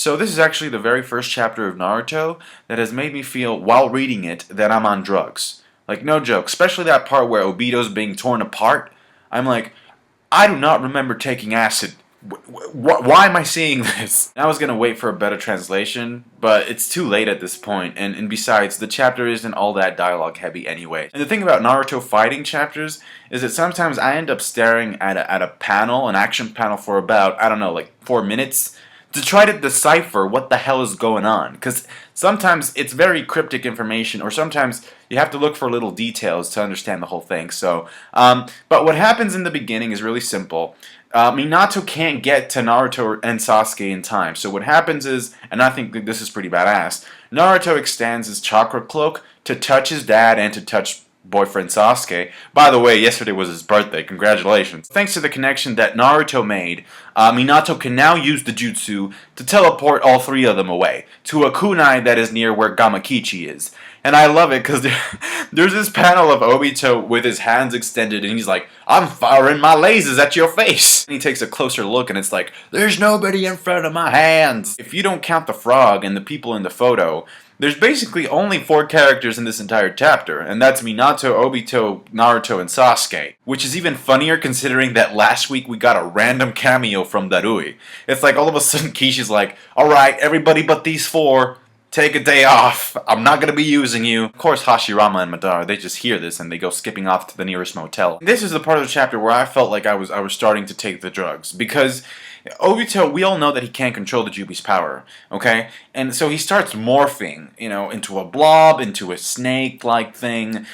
So this is actually the very first chapter of Naruto that has made me feel, while reading it, that I'm on drugs. Like, no joke. Especially that part where Obito's being torn apart. I'm like, I do not remember taking acid. Why am I seeing this? I was gonna wait for a better translation, but it's too late at this point, and besides, the chapter isn't all that dialogue heavy anyway. And the thing about Naruto fighting chapters is that sometimes I end up staring at a panel, an action panel, for about, I don't know, like 4 minutes, to try to decipher what the hell is going on. Because sometimes it's very cryptic information, or sometimes you have to look for little details to understand the whole thing. So, but what happens in the beginning is really simple. Minato can't get to Naruto and Sasuke in time. So what happens is, and I think that this is pretty badass, Naruto extends his chakra cloak to touch his dad and to touch boyfriend Sasuke. By the way, yesterday was his birthday. Congratulations. Thanks to the connection that Naruto made, Minato can now use the jutsu to teleport all three of them away to a kunai that is near where Gamakichi is. And I love it because there's this panel of Obito with his hands extended and he's like, I'm firing my lasers at your face. And he takes a closer look and it's like, there's nobody in front of my hands. If you don't count the frog and the people in the photo, there's basically only 4 characters in this entire chapter, and that's Minato, Obito, Naruto, and Sasuke. Which is even funnier considering that last week we got a random cameo from Darui. It's like all of a sudden Kishi's like, alright, everybody but these 4, take a day off. I'm not gonna be using you. Of course, Hashirama and Madara, they just hear this and they go skipping off to the nearest motel. This is the part of the chapter where I felt like I was starting to take the drugs, because Obito, we all know that he can't control the Jubi's power, okay? And so he starts morphing, you know, into a blob, into a snake-like thing.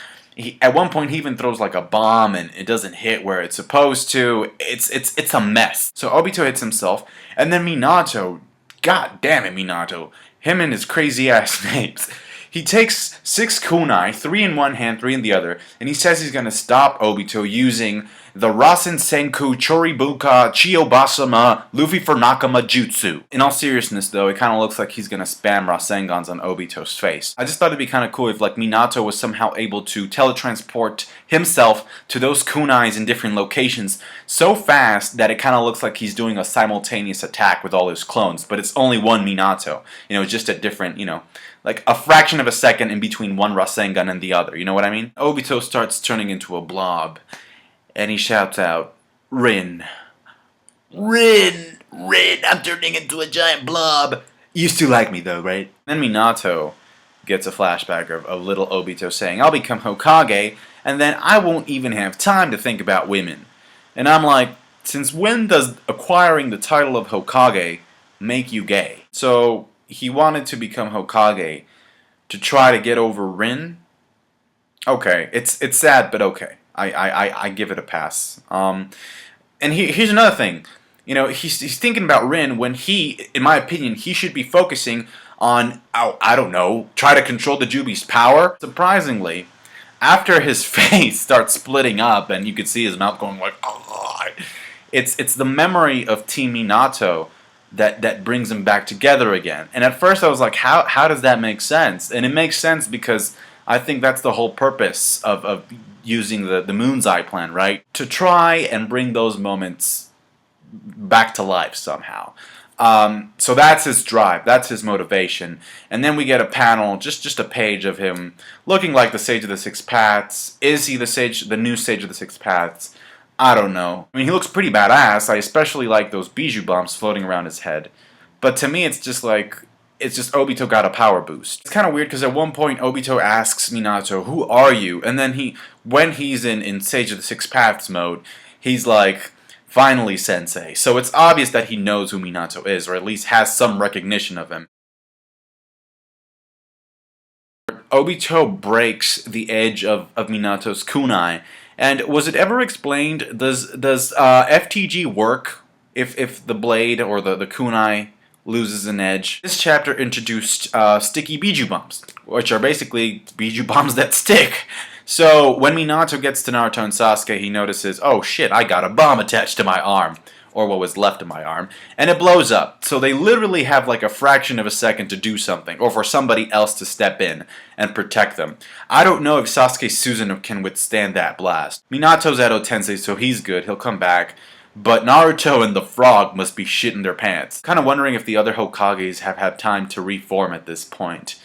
At one point, he even throws like a bomb, and it doesn't hit where it's supposed to. It's a mess. So Obito hits himself, and then Minato, god damn it, Minato, him and his crazy-ass names. He takes 6 kunai, 3 in one hand, 3 in the other, and he says he's gonna stop Obito using the Rasen Senku Choribuka Chiobasama Luffy for Nakama Jutsu. In all seriousness though, it kinda looks like he's gonna spam Rasengans on Obito's face. I just thought it'd be kinda cool if like Minato was somehow able to teletransport himself to those kunais in different locations so fast that it kinda looks like he's doing a simultaneous attack with all his clones, but it's only one Minato. You know, just a different, you know, like a fraction of a second in between one Rasengan and the other, you know what I mean? Obito starts turning into a blob, and he shouts out, Rin. Rin! Rin! I'm turning into a giant blob! You used to like me though, right? Then Minato gets a flashback of little Obito saying, I'll become Hokage, and then I won't even have time to think about women. And I'm like, since when does acquiring the title of Hokage make you gay? So he wanted to become Hokage to try to get over Rin. Okay, it's sad, but okay. I give it a pass. And here's another thing. You know, he's thinking about Rin when he, in my opinion, he should be focusing on, I don't know, try to control the Jubi's power. Surprisingly, after his face starts splitting up and you could see his mouth going like, oh, it's the memory of Team Minato that brings them back together again. And at first I was like, how does that make sense? And it makes sense because I think that's the whole purpose of using the Moon's Eye plan, right? To try and bring those moments back to life somehow. So that's his drive, that's his motivation. And then we get a panel, just a page of him looking like the Sage of the Six Paths. Is he the new Sage of the Six Paths? I don't know. I mean, he looks pretty badass. I especially like those bijou bombs floating around his head. But to me, it's just Obito got a power boost. It's kind of weird because at one point Obito asks Minato, who are you? And then when he's in Sage of the Six Paths mode, he's like, finally, Sensei. So it's obvious that he knows who Minato is, or at least has some recognition of him. Obito breaks the edge of Minato's kunai. And was it ever explained, does FTG work if the blade or the kunai loses an edge? This chapter introduced sticky bijou bombs, which are basically bijou bombs that stick. So when Minato gets to Naruto and Sasuke, he notices, oh shit, I got a bomb attached to my arm. Or what was left of my arm, and it blows up. So they literally have like a fraction of a second to do something, or for somebody else to step in and protect them. I don't know if Sasuke Susanoo can withstand that blast. Minato's Edo Tensei, so he's good, he'll come back. But Naruto and the frog must be shitting their pants. Kind of wondering if the other Hokages have had time to reform at this point.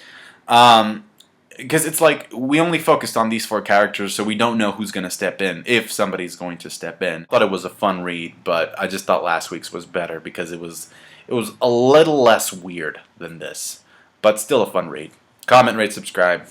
Because it's like we only focused on these 4 characters, so we don't know who's going to step in, if somebody's going to step in. Thought it was a fun read, but I just thought last week's was better because it was a little less weird than this, but still a fun read. Comment, rate, subscribe.